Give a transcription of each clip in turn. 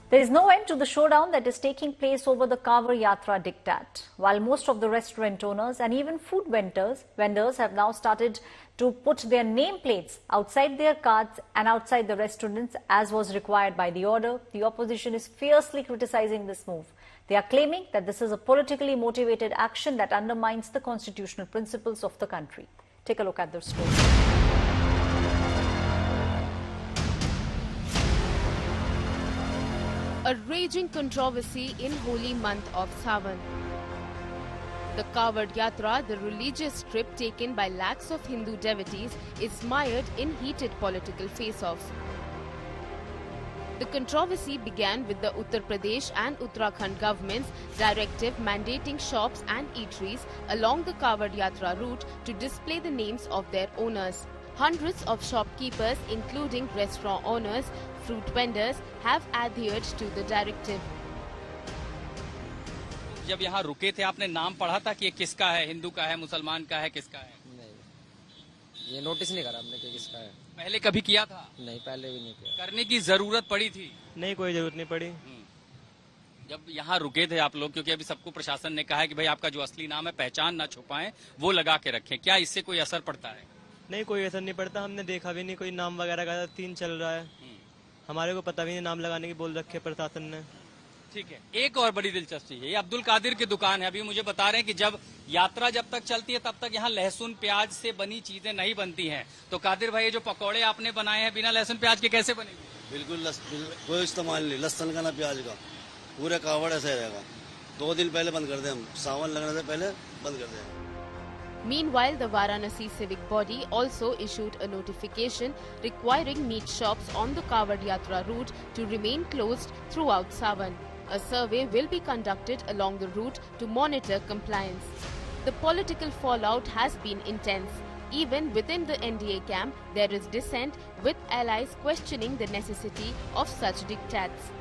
There is no end to the showdown that is taking place over the Kawar Yatra diktat. While most of the restaurant owners and even food vendors have now started to put their nameplates outside their carts and outside the restaurants as was required by the order, the opposition is fiercely criticizing this move. They are claiming that this is a politically motivated action that undermines the constitutional principles of the country. Take a look at the story. A raging controversy in holy month of Sawan. The Kawar Yatra, the religious trip taken by lakhs of Hindu devotees, is mired in heated political face-offs. The controversy began with the Uttar Pradesh and Uttarakhand governments' directive mandating shops and eateries along the Kawar Yatra route to display the names of their owners. Hundreds of shopkeepers, including restaurant owners, fruit vendors, have adhered to the directive. जब यहाँ रुके थे आपने नाम पढ़ा था कि ये किसका है, हिंदू का है, मुसलमान का है, किसका है? नहीं, ये नोटिस नहीं करा हमने कि किसका है। पहले कभी किया था? नहीं, पहले भी नहीं किया। करने की जरूरत पड़ी थी? नहीं, कोई जरूरत नहीं पड़ी। जब यहाँ रुके थे आप लोग, क्योंकि अभी सबको प्रशासन ने कहा है कि भाई आपका जो असली नाम है पहचान ना छुपाएं, वो लगा के रखें, क्या इससे कोई असर पड़ता है? नहीं, कोई असर नहीं पड़ता। हमने देखा भी नहीं कोई नाम वगैरह का 3 चल रहा है। हमारे को पता भी नहीं, नाम लगाने की बोल रखे प्रशासन ने। ठीक है, एक और बड़ी दिलचस्पी है, ये अब्दुल कादिर की दुकान है। अभी मुझे बता रहे हैं कि जब यात्रा जब तक चलती है तब तक यहाँ लहसुन प्याज से बनी चीजें नहीं बनती हैं। तो कादिर भाई, जो पकौड़े आपने बनाए हैं बिना लहसुन प्याज के कैसे बनेंगे? बिल्कुल कोई इस्तेमाल नहीं, लहसुन का ना प्याज का, पूरे कावड़ ऐसे रहेगा। 2 दिन पहले बंद कर दे, हम सावन लगने से पहले बंद कर दे। Meanwhile, the Varanasi civic body also issued a notification requiring meat shops on the Kawar Yatra route to remain closed throughout Sawan. A survey will be conducted along the route to monitor compliance. The political fallout has been intense. Even within the NDA camp, there is dissent, with allies questioning the necessity of such diktats.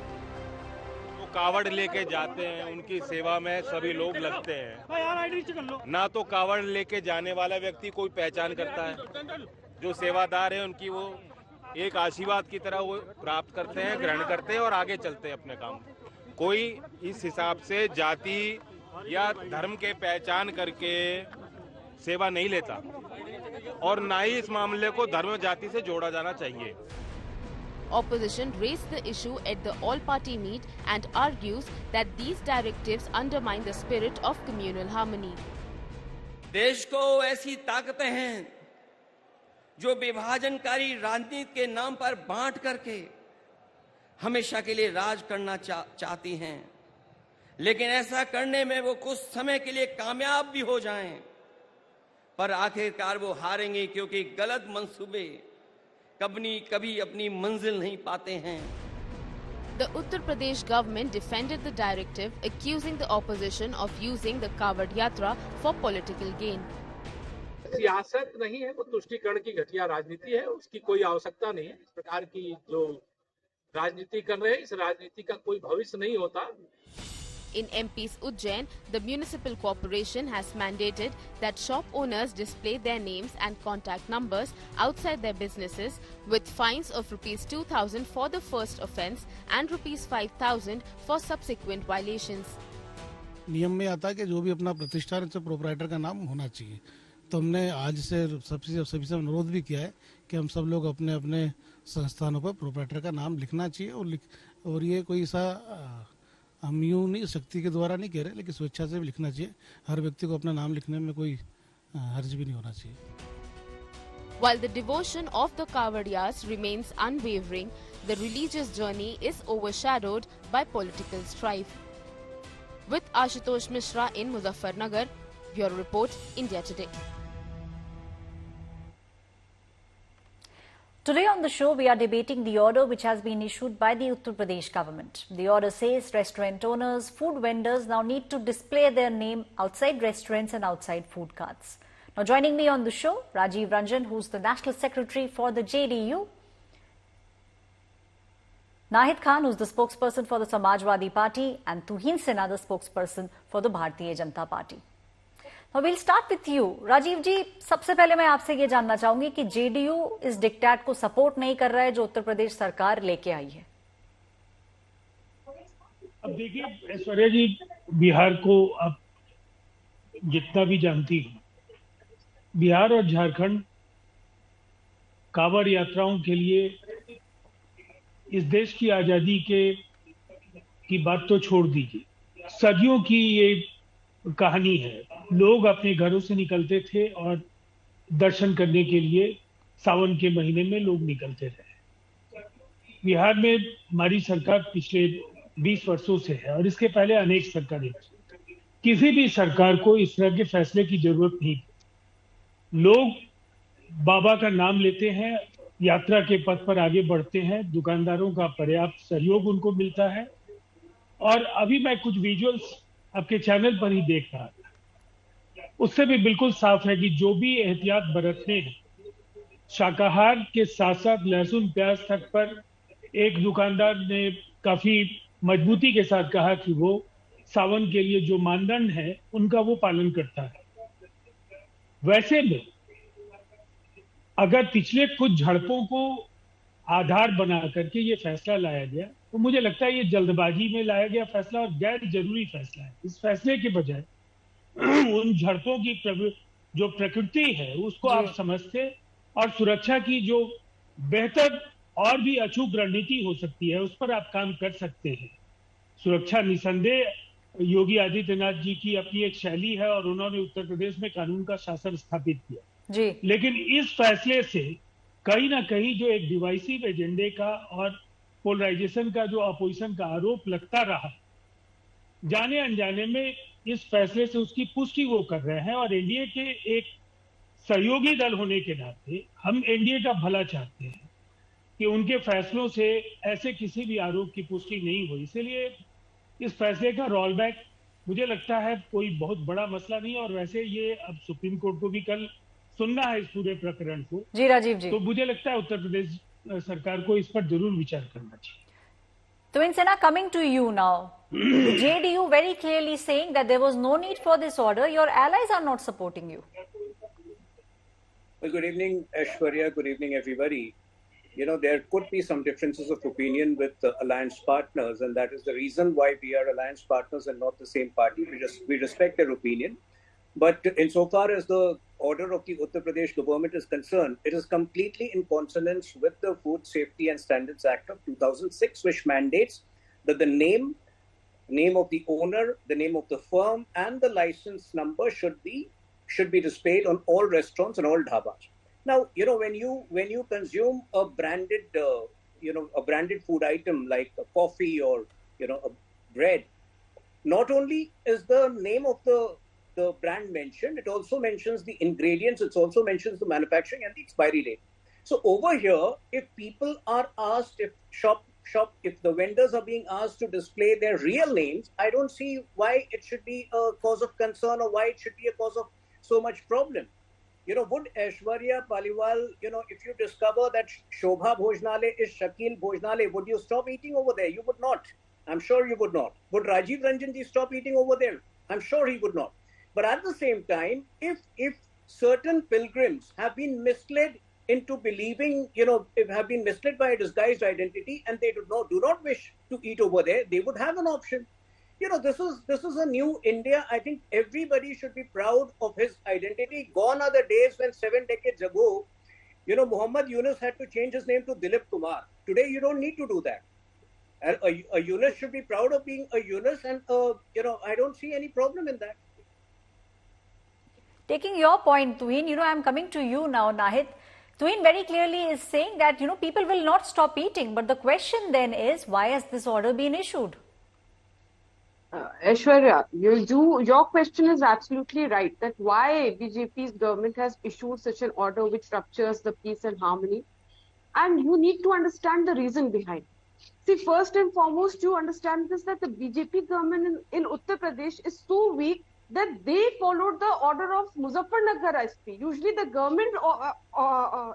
कावड़ लेके जाते हैं, उनकी सेवा में सभी लोग लगते हैं। ना तो कावड़ लेके जाने वाला व्यक्ति कोई पहचान करता है, जो सेवादार है उनकी वो एक आशीर्वाद की तरह वो प्राप्त करते हैं, ग्रहण करते हैं और आगे चलते हैं अपने काम। कोई इस हिसाब से जाति या धर्म के पहचान करके सेवा नहीं लेता और ना ही इस मामले को धर्म जाति से जोड़ा जाना चाहिए। Opposition raised the issue at the all-party meet and argues that these directives undermine the spirit of communal harmony. देश को ऐसी ताकतें हैं जो विभाजनकारी राजनीति के नाम पर बांट करके हमेशा के लिए राज करना चाहती हैं, लेकिन ऐसा करने में वो कुछ समय के लिए कामयाब भी हो जाएं, पर आखिरकार वो हारेंगे क्योंकि गलत मंसूबे कभी अपनी मंजिल नहीं पाते हैं। The Uttar Pradesh government defended the directive, accusing the opposition of using the Kawar Yatra for political gain. सियासत नहीं है, वो तुष्टीकरण की घटिया राजनीति है, उसकी कोई आवश्यकता नहीं है। इस प्रकार की जो राजनीति कर रहे हैं, इस राजनीति का कोई भविष्य नहीं होता। In MP's Ujjain, the municipal corporation has mandated that shop owners display their names and contact numbers outside their businesses, with fines of ₹2,000 for the first offence and ₹5,000 for subsequent violations. नियम में आता है कि जो भी अपना प्रतिष्ठान से प्रोपराइटर का नाम होना चाहिए। तो हमने आज से सभी से अनुरोध भी किया है कि हम सब लोग अपने अपने संस्थानों पर प्रोपराइटर का नाम लिखना चाहिए और ये कोई सा हम यूं नहीं शक्ति के द्वारा नहीं कह रहे, लेकिन स्वेच्छा से भी लिखना चाहिए। हर व्यक्ति को अपना नाम लिखने में कोई हर्ज भी नहीं होना चाहिए। While the devotion of the Kawadiyas remains unwavering, the religious journey is overshadowed by political strife. With Ashutosh Mishra in Muzaffarnagar, Bureau Report, India Today. Today on the show, we are debating the order which has been issued by the Uttar Pradesh government. The order says restaurant owners, food vendors now need to display their name outside restaurants and outside food carts. Now joining me on the show, Rajiv Ranjan, who's the National Secretary for the JDU, Nahid Khan, who's the spokesperson for the Samajwadi Party, and Tuhin Sinha, the spokesperson for the Bharatiya Janata Party. Now we'll start with you, Rajiv जी। सबसे पहले मैं आपसे ये जानना चाहूंगी कि JDU इस dictate को सपोर्ट नहीं कर रहा है जो उत्तर प्रदेश सरकार लेके आई है। अब देखिए ऐश्वर्या जी, बिहार को आप जितना भी जानती हो, बिहार और झारखंड कांवड़ यात्राओं के लिए इस देश की आजादी की बात तो छोड़ दीजिए, सदियों की ये कहानी है। लोग अपने घरों से निकलते थे और दर्शन करने के लिए सावन के महीने में लोग निकलते रहे। बिहार में हमारी सरकार पिछले 20 वर्षों से है और इसके पहले अनेक सरकारें, किसी भी सरकार को इस तरह के फैसले की जरूरत नहीं थी। लोग बाबा का नाम लेते हैं, यात्रा के पथ पर आगे बढ़ते हैं, दुकानदारों का पर्याप्त सहयोग उनको मिलता है। और अभी मैं कुछ विजुअल्स आपके चैनल पर ही देख रहा था, उससे भी बिल्कुल साफ है कि जो भी एहतियात बरतने हैं, शाकाहार के साथ साथ लहसुन प्याज तक पर एक दुकानदार ने काफी मजबूती के साथ कहा कि वो सावन के लिए जो मानदंड है उनका वो पालन करता है। वैसे में अगर पिछले कुछ झड़पों को आधार बना करके ये फैसला लाया गया, तो मुझे लगता है ये जल्दबाजी में लाया गया फैसला और गैर जरूरी फैसला है। इस फैसले के बजाय उन झड़पों की जो प्रकृति है उसको आप समझते और सुरक्षा की जो बेहतर और भी अचूक रणनीति हो सकती है उस पर आप काम कर सकते हैं। सुरक्षा निसंदेह योगी आदित्यनाथ जी की अपनी एक शैली है और उन्होंने उत्तर प्रदेश में कानून का शासन स्थापित किया जी। लेकिन इस फैसले से कहीं ना कहीं जो एक डिवाइसिव एजेंडे का और पोलराइजेशन का जो अपोजिशन का आरोप लगता रहा, जाने अनजाने में इस फैसले से उसकी पुष्टि वो कर रहे हैं। और एनडीए के एक सहयोगी दल होने के नाते हम एनडीए का भला चाहते हैं कि उनके फैसलों से ऐसे किसी भी आरोप की पुष्टि नहीं हुई। इसलिए इस फैसले का रोल बैक मुझे लगता है कोई बहुत बड़ा मसला नहीं। और वैसे ये अब सुप्रीम कोर्ट को भी कल सुनना है इस पूरे प्रकरण को। जी राजीव जी, तो मुझे लगता है उत्तर प्रदेश सरकार को इस पर जरूर विचार करना चाहिए। Tuin Sena, coming to you now. The JDU very clearly saying that there was no need for this order. Your allies are not supporting you. Well, good evening, Aishwarya. Good evening, everybody. You know, there could be some differences of opinion with alliance partners, and that is the reason why we are alliance partners and not the same party. We respect their opinion. But insofar as the order of the Uttar Pradesh government is concerned, it is completely in consonance with the Food Safety and Standards Act of 2006, which mandates that the name of the owner, the name of the firm, and the license number should be displayed on all restaurants and all dhabas. Now, you know, when you consume a branded, a branded food item like a coffee or, you know, a bread, not only is the name of the brand mentioned, it also mentions the ingredients, it also mentions the manufacturing and the expiry date. So over here, if people are asked, if if the vendors are being asked to display their real names, I don't see why it should be a cause of concern or why it should be a cause of so much problem. You know, would Aishwarya Paliwal, you know, if you discover that Shobha Bhojnale is Shakil Bhojnale, would you stop eating over there? You would not. I'm sure you would not. Would Rajiv Ranjan ji stop eating over there? I'm sure he would not. But at the same time, if certain pilgrims have been misled into believing, you know, have been misled by a disguised identity and they do not wish to eat over there, they would have an option. You know, this is a new India. I think everybody should be proud of his identity. Gone are the days when 7 decades ago, you know, Muhammad Yunus had to change his name to Dilip Kumar. Today, you don't need to do that. A Yunus should be proud of being a Yunus, and you know, I don't see any problem in that. Taking your point, Tuin, you know, I'm coming to you now, Nahid. Tuin very clearly is saying that, you know, people will not stop eating. But the question then is, why has this order been issued? Aishwarya, your question is absolutely right, that why BJP's government has issued such an order which ruptures the peace and harmony. And you need to understand the reason behind. See, first and foremost, you understand this, that the BJP government in Uttar Pradesh is so weak that they followed the order of Muzaffarnagar SP. Usually the government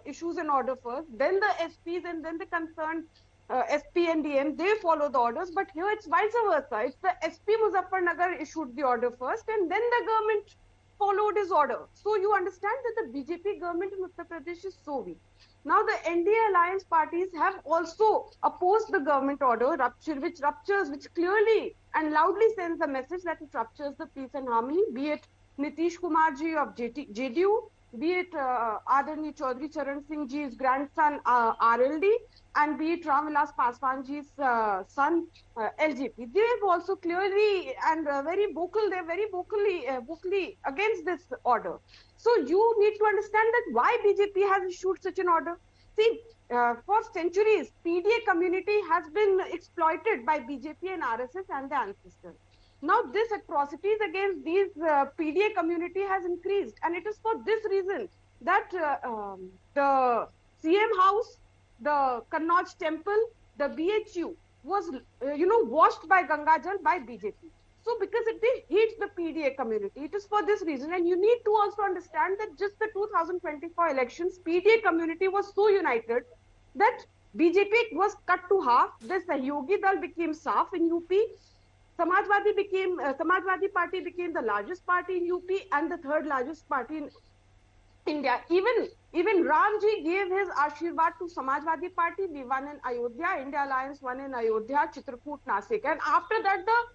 issues an order first, then the SPs and then the concerned SP and DM, they follow the orders. But here it's vice versa. It's the SP Muzaffarnagar issued the order first and then the government followed his order. So you understand that the BJP government in Uttar Pradesh is so weak. Now the NDA alliance parties have also opposed the government order which clearly and loudly sends the message that it ruptures the peace and harmony, be it Nitish Kumar ji of JDU, be it Adarni Chaudhary Charan Singh ji's grandson RLD, and be it Ramvilas Paswan ji's son LJP. They have also clearly and very vocally against this order. So you need to understand that why BJP has issued such an order. See, for centuries, PDA community has been exploited by BJP and RSS and the ancestors. Now, this atrocities against these PDA community has increased, and it is for this reason that the CM House, the Kannauj Temple, the BHU was, washed by Gangajal by BJP. So, because it hits the PDA community, it is for this reason, and you need to also understand that just the 2024 elections, PDA community was so united that BJP was cut to half. The Sahyogi Dal became SAF in UP. Samajwadi Party became the largest party in UP and the third largest party in India. Even Ramji gave his Ashirwad to Samajwadi Party. We won in Ayodhya. India Alliance won in Ayodhya, Chitrakoot, Nasik. And after that, the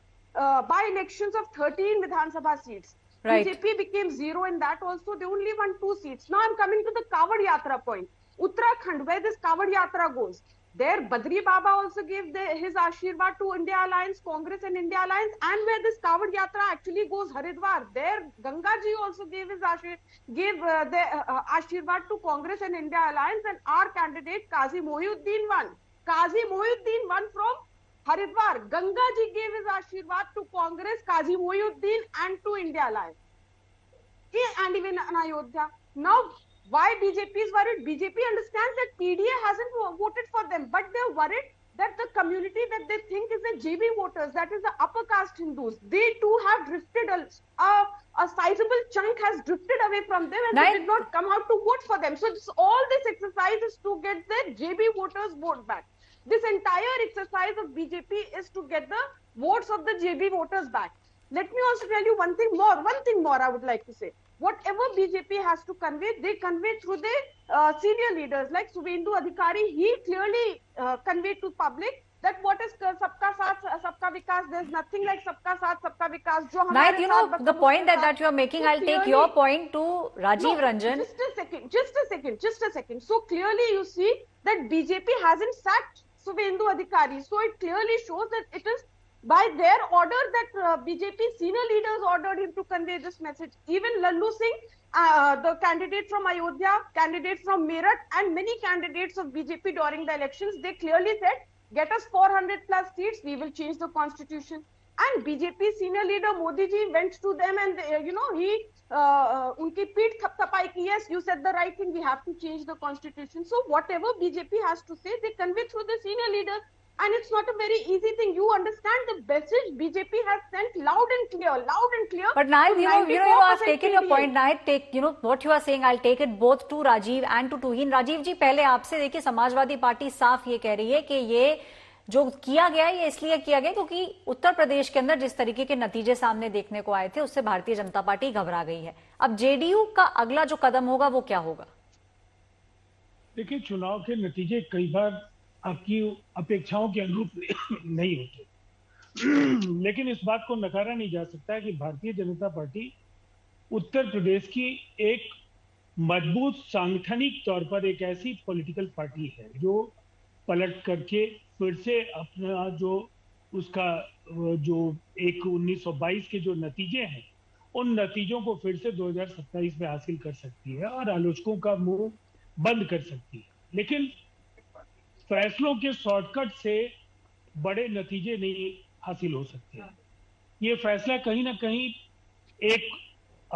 by-elections of 13 Vidhan Sabha seats. Right. BJP became zero in that also. They only won 2 seats. Now I'm coming to the Kawad Yatra point. Uttarakhand, where this Kawad Yatra goes. There, Badri Baba also gave his Ashirwad to India Alliance, Congress and India Alliance, and where this Kawad Yatra actually goes, Haridwar, there Gangaji also gave his Ashirwad to Congress and India Alliance, and our candidate Qazi Mohiuddin won. Qazi Mohiuddin won from Haridwar. Gangaji gave his Ashirwad to Congress, Qazi Mohiuddin, and to India Alliance. And even in Ayodhya. Now, why BJP is worried? BJP understands that PDA hasn't voted for them, but they're worried that the community that they think is the JB voters, that is the upper caste Hindus, they too have drifted, a sizable chunk has drifted away from them and they did not come out to vote for them. So all this exercise is to get the JB voters vote back. This entire exercise of BJP is to get the votes of the JB voters back. Let me also tell you one thing more I would like to say. Whatever BJP has to convey, they convey through their senior leaders like Subhendu Adhikari. He clearly conveyed to public that what is Sabka Saath, Sabka Vikas. There's nothing like Sabka Saath, Sabka Vikas. Naid, the point that you are making, I'll take your point to Rajiv Ranjan. Just a second. So clearly you see that BJP hasn't sacked Subhendu Adhikari. So it clearly shows that it is by their order that BJP senior leaders ordered him to convey this message. Even Lallu Singh, the candidate from Ayodhya, candidate from Meerut, and many candidates of BJP during the elections, they clearly said, get us 400 plus seats, we will change the constitution. And BJP senior leader Modi ji went to them and, he unki peeth thapthapai ki, yes, you said the right thing, we have to change the constitution. So whatever BJP has to say, they convey through the senior leaders. And it's not a very easy thing. You understand the message BJP has sent loud and clear. But Naid, you have taken your point. Naid, take, what you are saying, I'll take it both to Rajiv and to Tuhin. Rajiv ji, पहले आपसे देखिए Samajwadi party साफ ये कह रही है कि ये जो किया गया ये इसलिए किया गया क्योंकि उत्तर प्रदेश के अंदर जिस तरीके के नतीजे सामने देखने को आए थे उससे भारतीय जनता पार्टी घबरा गई है. अब जेडीयू का अगला जो कदम होगा वो क्या होगा? देखिए, चुनाव के नतीजे कई बार आपकी अपेक्षाओं के अनुरूप नहीं होते, लेकिन इस बात को नकारा नहीं जा सकता कि भारतीय जनता पार्टी उत्तर प्रदेश की एक मजबूत सांगठनिक तौर पर एक ऐसी पॉलिटिकल पार्टी है जो पलट करके फिर से अपना जो एक 1922 के जो नतीजे हैं उन नतीजों को फिर से 2027 में हासिल कर सकती है और आलोचकों का मुंह बंद कर सकती है. लेकिन फैसलों के शॉर्टकट से बड़े नतीजे नहीं हासिल हो सकते. ये फैसला कहीं ना कहीं एक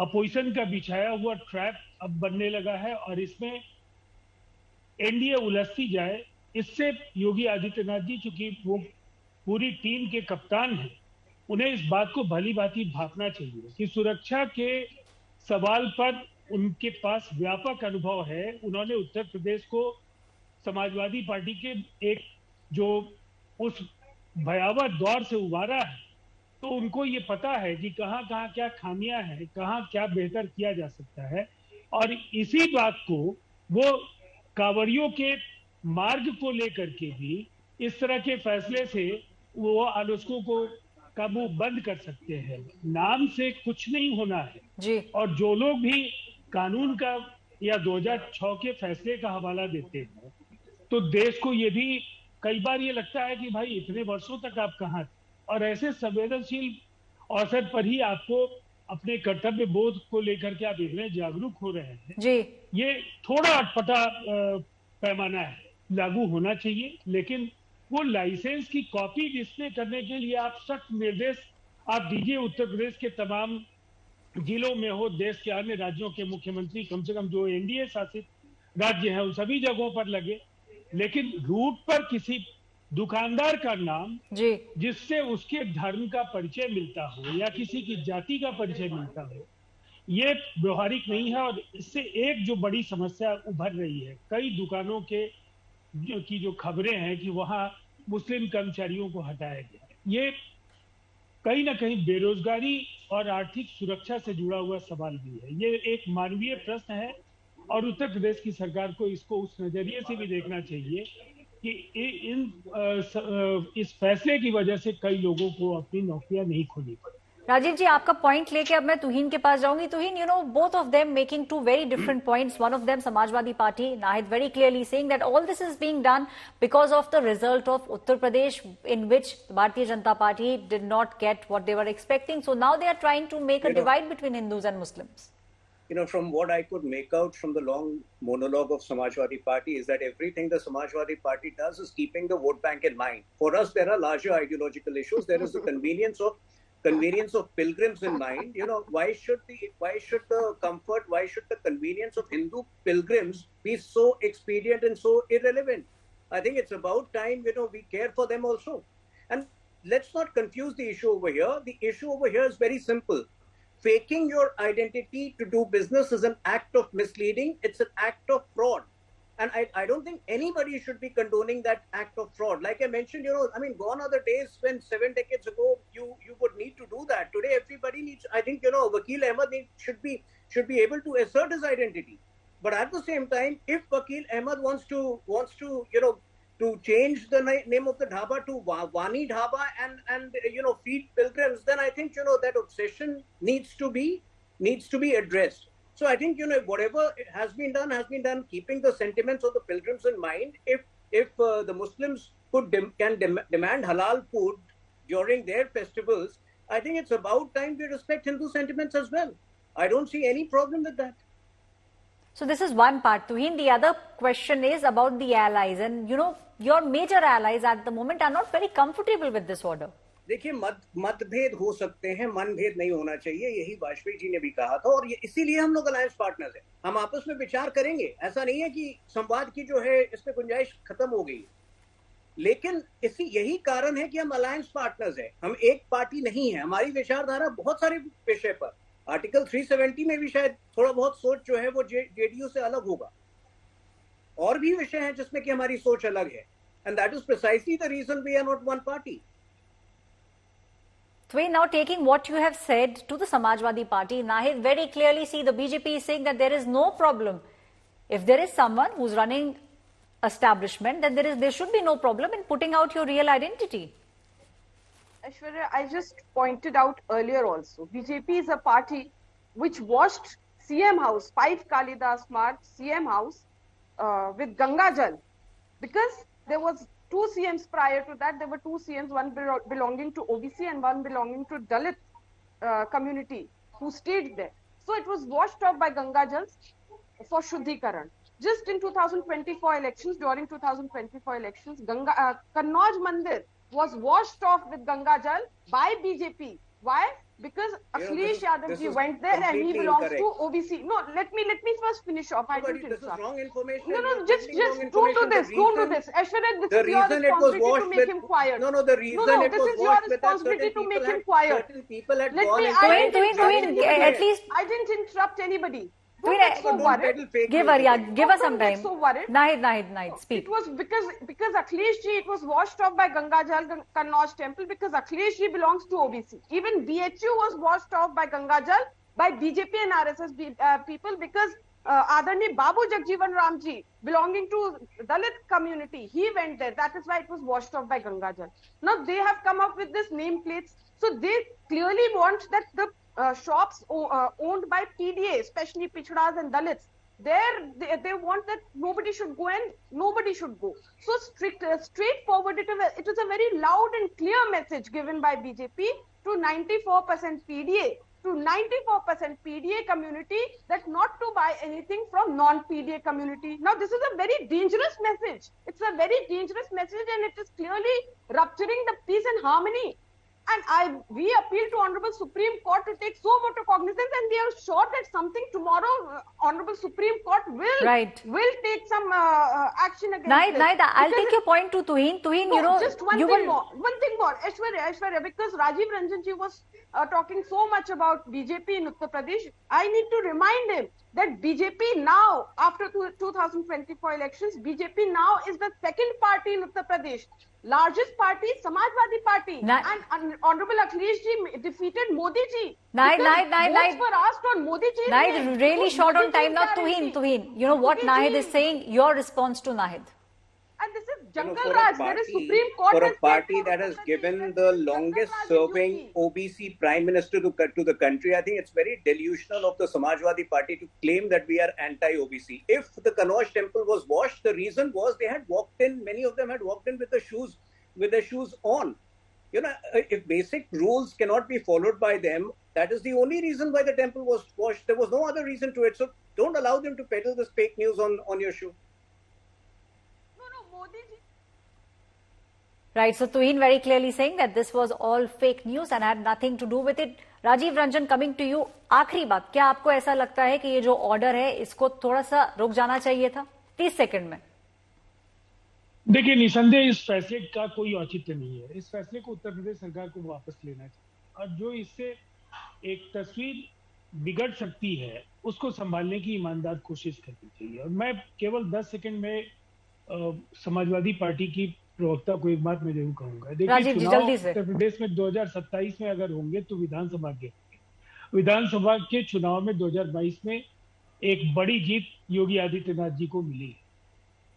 अपोजिशन का बिछाया हुआ ट्रैप अब बनने लगा है और इसमें एनडीए उलझती जाए, इससे योगी आदित्यनाथ जी, चूंकि वो पूरी टीम के कप्तान हैं, उन्हें इस बात को भली भांति भांपना चाहिए कि सुरक्षा के सवाल पर उनके पास व्यापक अनुभव है. उन्होंने उत्तर प्रदेश को समाजवादी पार्टी के एक जो उस भयावह दौर से उबारा है, तो उनको ये पता है कि कहाँ क्या खामियां हैं, कहाँ क्या बेहतर किया जा सकता है. और इसी बात को वो कांवड़ियों के मार्ग को लेकर के भी इस तरह के फैसले से वो आलोचकों को का मुंह बंद कर सकते हैं। नाम से कुछ नहीं होना है जी। और जो लोग भी कानून का या 2006 के फैसले का हवाला देते हैं, तो देश को ये भी कई बार ये लगता है कि भाई इतने वर्षों तक आप कहाँ थे, और ऐसे संवेदनशील अवसर पर ही आपको अपने कर्तव्य बोध को लेकर के आप इतने जागरूक हो रहे हैं जी। ये थोड़ा अटपटा पैमाना है, लागू होना चाहिए। लेकिन वो लाइसेंस की कॉपी डिस्प्ले करने के लिए आप सख्त निर्देश आप दीजिए। उत्तर प्रदेश के तमाम जिलों में हो, देश के अन्य राज्यों के मुख्यमंत्री कम से कम जो एनडीए शासित राज्य हैं उन सभी जगहों पर लगे, लेकिन रूट पर किसी दुकानदार का नाम जी जिससे उसके धर्म का परिचय मिलता हो या किसी की जाति का परिचय मिलता हो, ये व्यवहारिक नहीं है। और इससे एक जो बड़ी समस्या उभर रही है, कई दुकानों के की जो खबरें हैं कि वहां मुस्लिम कर्मचारियों को हटाया गया, ये कहीं ना कहीं बेरोजगारी और आर्थिक सुरक्षा से जुड़ा हुआ सवाल भी है। ये एक मानवीय प्रश्न है और उत्तर प्रदेश की सरकार को इसको उस नजरिए से भी देखना चाहिए कि इस फैसले की वजह से कई लोगों को अपनी नौकरियां नहीं खोनी पड़ी। राजीव जी, आपका पॉइंट लेके अब मैं तुहीन के पास जाऊंगी। तुहीन, you know, both of them making two very different points. One of them, Samajwadi Party, Nahid very clearly saying that all this is being done because of the result of Uttar Pradesh, in which the Bharatiya Janata Party did not get what they were expecting. So now they are trying to make a divide between Hindus and Muslims. You know, from what I could make out from the long monologue of Samajwadi Party is that everything the Samajwadi Party does is keeping the vote bank in mind. For us, there are larger ideological issues. There is the convenience of pilgrims in mind. You know, why should the comfort, why should the convenience of Hindu pilgrims be so expedient and so irrelevant? I think it's about time, you know, we care for them also. And let's not confuse the issue over here. The issue over here is very simple. Faking your identity to do business is an act of misleading. It's an act of fraud. And I don't think anybody should be condoning that act of fraud. Like I mentioned, you know, I mean, gone are the days when 7 decades ago you would need to do that. Today, everybody needs. I think, you know, Vakil Ahmed should be able to assert his identity. But at the same time, if Vakil Ahmed wants to you know, to change the name of the dhaba to Vani Dhaba and you know, feed pilgrims, then I think, you know, that obsession needs to be addressed. So I think, you know, whatever has been done keeping the sentiments of the pilgrims in mind. If the Muslims can demand halal food during their festivals, I think it's about time we respect Hindu sentiments as well. I don't see any problem with that. So this is one part. Tuhin, the other question is about the allies, and you know, your major allies at the moment are not very comfortable with this order. देखिए, मतभेद हो सकते हैं, मनभेद नहीं होना चाहिए, यही वाजपेयी जी ने भी कहा था, और ये इसीलिए हम लोग अलायंस पार्टनर्स हैं। हम आपस में विचार करेंगे, ऐसा नहीं है कि संवाद की जो है इसमें गुंजाइश खत्म हो गई, लेकिन यही कारण है कि हम अलायंस पार्टनर्स हैं। हम एक पार्टी नहीं है, हमारी विचारधारा बहुत सारे विषय पर, आर्टिकल 370 में भी शायद थोड़ा बहुत सोच जो है वो जेडीयू से अलग होगा, और भी विषय हैं जिसमें कि हमारी सोच अलग है, and that is precisely the reason we are not one party. So now taking what you have said to the Samajwadi Party, Nahid very clearly see the BJP is saying that there is no problem. If there is someone who's running establishment, then there should be no problem in putting out your real identity. Aishwarya, I just pointed out earlier also, BJP is a party which washed CM House, 5 Kalidas Mart CM House with Ganga Jal, because there was 2 CMs prior to that. There were 2 CMs, one belonging to OBC and one belonging to Dalit community who stayed there. So it was washed off by Ganga Jal for Shuddhikaran. Just in 2024 elections, during 2024 elections, Kannauj Mandir was washed off with Ganga Jal by BJP. Why? Because Akhilesh Yadav ji went there and he belongs to OBC. No, let me first finish off. I didn't This is wrong information. No, just don't do this. Don't do this. Aishwarya, this is your responsibility to make him quiet. No, the reason this is your responsibility to make him quiet. People had Let gone me, at least I didn't interrupt anybody. Give us some time. So worried. Nahid, speak. It was because Akhilesh ji, it was washed off by Ganga Jal Kannauj temple because Akhilesh ji belongs to OBC. Even BHU was washed off by Ganga Jal by BJP and RSS people because Adarni Babu Jagjeevan Ramji, belonging to Dalit community, he went there. That is why it was washed off by Gangajal. Now they have come up with this nameplates. So they clearly want that the shops owned by PDA, especially Pichdas and Dalits, they want that nobody should go and nobody should go. So straightforward, it is a very loud and clear message given by BJP to 94% PDA, to 94% PDA community, that not to buy anything from non-PDA community. Now this is a very dangerous message. It's a very dangerous message, and it is clearly rupturing the peace and harmony. And we appeal to Honorable Supreme Court to take so much cognizance, and we are sure that something tomorrow, Honorable Supreme Court will take some action against this. Naid, I'll take your point to Tuhin. Tuhin, no, you know, just one thing more, Aishwarya, because Rajiv Ranjan ji was talking so much about BJP in Uttar Pradesh. I need to remind him that BJP now, after 2024 elections, BJP now is the second party in Uttar Pradesh. Largest party, Samajwadi Party, and Honorable Akhilesh ji defeated Modi ji. Naid. Votes were asked on Modi ji. Naid, really short on time now. Tuhin, you know what Nahid is saying? Your response to Nahid. And this is Jungle Raj. There is Supreme Court. For a party that has given the longest serving OBC Prime Minister to the country, I think it's very delusional of the Samajwadi Party to claim that we are anti-OBC. If the Kanauj temple was washed, the reason was they had walked in, many of them had walked in with their shoes on. You know, if basic rules cannot be followed by them, that is the only reason why the temple was washed. There was no other reason to it. So don't allow them to peddle this fake news on your shoe. Right, so Tuhin very clearly saying that this was all fake news and had nothing to do with it. Rajiv Ranjan, coming to you, आखिरी बात, क्या आपको ऐसा लगता है कि ये जो ऑर्डर है इसको थोड़ा सा रुक जाना चाहिए था 30 सेकंड में? देखिए, निसंदेह इस फैसले का कोई औचित्य नहीं है. इस फैसले को उत्तर प्रदेश सरकार को वापस लेना चाहिए और जो इससे एक तस्वीर बिगड़ सकती है उसको संभालने की ईमानदार कोशिश करनी चाहिए. और मैं केवल 10 सेकंड में समाजवादी पार्टी की प्रवक्ता को एक बात मैं जरूर कहूंगा. देखिए, चुनाव उत्तर प्रदेश में 2027 में अगर होंगे तो विधानसभा के चुनाव में 2022 में एक बड़ी जीत योगी आदित्यनाथ जी को मिली.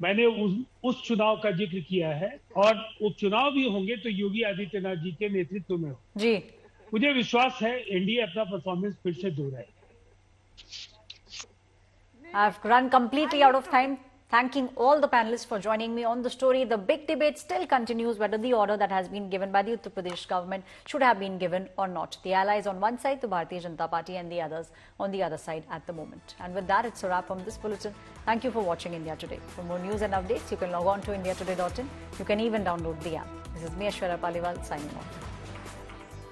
मैंने उस चुनाव का जिक्र किया है और उपचुनाव भी होंगे तो योगी आदित्यनाथ जी के नेतृत्व में हो. जी, मुझे विश्वास है एनडीए अपना परफॉर्मेंस फिर से दोहराएगा. I've run completely out of time. Thanking all the panelists for joining me on the story. The big debate still continues whether the order that has been given by the Uttar Pradesh government should have been given or not. The allies on one side, the Bharatiya Janata Party, and the others on the other side at the moment. And with that, it's a wrap from this bulletin. Thank you for watching India Today. For more news and updates, you can log on to indiatoday.in. You can even download the app. This is me, Aishwarya Paliwal, signing off.